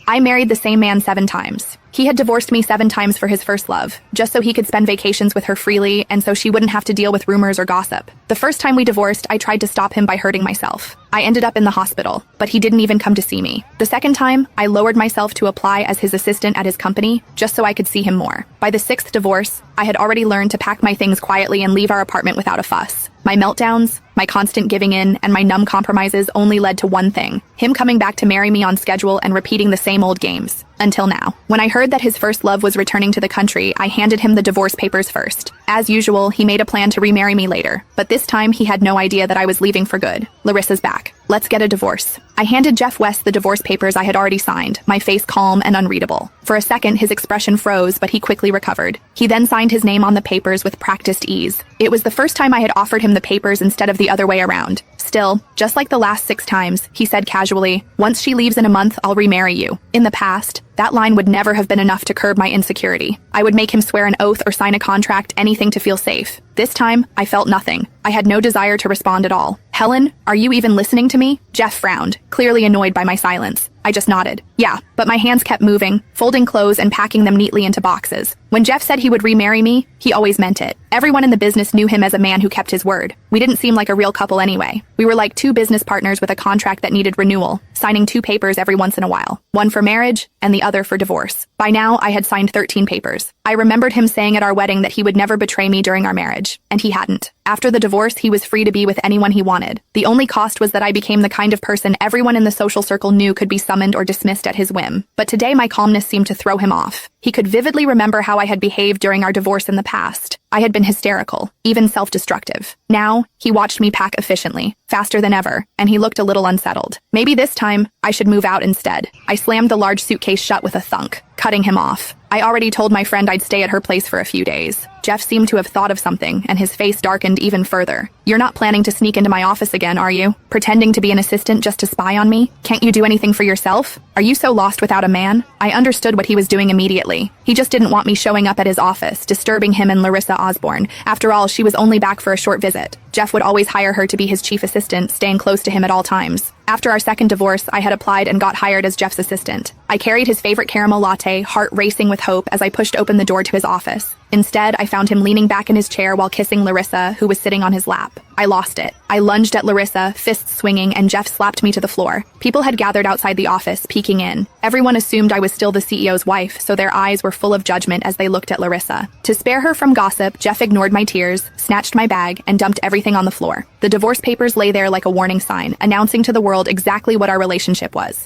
I married the same man 7 times. He had divorced me 7 times for his first love, just so he could spend vacations with her freely and so she wouldn't have to deal with rumors or gossip. The first time we divorced, I tried to stop him by hurting myself. I ended up in the hospital, but he didn't even come to see me. The second time, I lowered myself to apply as his assistant at his company, just so I could see him more. By the 6th divorce, I had already learned to pack my things quietly and leave our apartment without a fuss. My meltdowns, my constant giving in, and my numb compromises only led to one thing: him coming back to marry me on schedule and repeating the same old games. Until now. When I heard that his first love was returning to the country, I handed him the divorce papers first. As usual, he made a plan to remarry me later, but this time he had no idea that I was leaving for good. Larissa's back. Let's get a divorce. I handed Jeff West the divorce papers I had already signed, my face calm and unreadable. For a second, his expression froze, but he quickly recovered. He then signed his name on the papers with practiced ease. It was the first time I had offered him the papers instead of the other way around. Still, just like the last 6 times, he said casually, "Once she leaves in a month, I'll remarry you." In the past, that line would never have been enough to curb my insecurity. I would make him swear an oath or sign a contract, anything to feel safe. This time, I felt nothing. I had no desire to respond at all. "Helen, are you even listening to me?" Jeff frowned, clearly annoyed by my silence. I just nodded. Yeah, but my hands kept moving, folding clothes and packing them neatly into boxes. When Jeff said he would remarry me, he always meant it. Everyone in the business knew him as a man who kept his word. We didn't seem like a real couple anyway. We were like 2 business partners with a contract that needed renewal, signing 2 papers every once in a while. One for marriage and the other for divorce. By now, I had signed 13 papers. I remembered him saying at our wedding that he would never betray me during our marriage, and he hadn't. After the divorce, he was free to be with anyone he wanted. The only cost was that I became the kind of person everyone in the social circle knew could be summoned or dismissed at his whim. But today my calmness seemed to throw him off. He could vividly remember how I had behaved during our divorce in the past. I had been hysterical, even self-destructive. Now, he watched me pack efficiently, faster than ever, and he looked a little unsettled. Maybe this time, I should move out instead. I slammed the large suitcase shut with a thunk, cutting him off. I already told my friend I'd stay at her place for a few days. Jeff seemed to have thought of something, and his face darkened even further. "You're not planning to sneak into my office again, are you? Pretending to be an assistant just to spy on me? Can't you do anything for yourself? Are you so lost without a man?" I understood what he was doing immediately. He just didn't want me showing up at his office, disturbing him and Larissa Osborne. After all, she was only back for a short visit. Jeff would always hire her to be his chief assistant, staying close to him at all times. After our second divorce, I had applied and got hired as Jeff's assistant. I carried his favorite caramel latte, heart racing with hope, as I pushed open the door to his office. Instead, I found him leaning back in his chair while kissing Larissa, who was sitting on his lap. I lost it. I lunged at Larissa, fists swinging, and Jeff slapped me to the floor. People had gathered outside the office, peeking in. Everyone assumed I was still the CEO's wife, so their eyes were full of judgment as they looked at Larissa. To spare her from gossip, Jeff ignored my tears, snatched my bag, and dumped everything on the floor. The divorce papers lay there like a warning sign, announcing to the world exactly what our relationship was.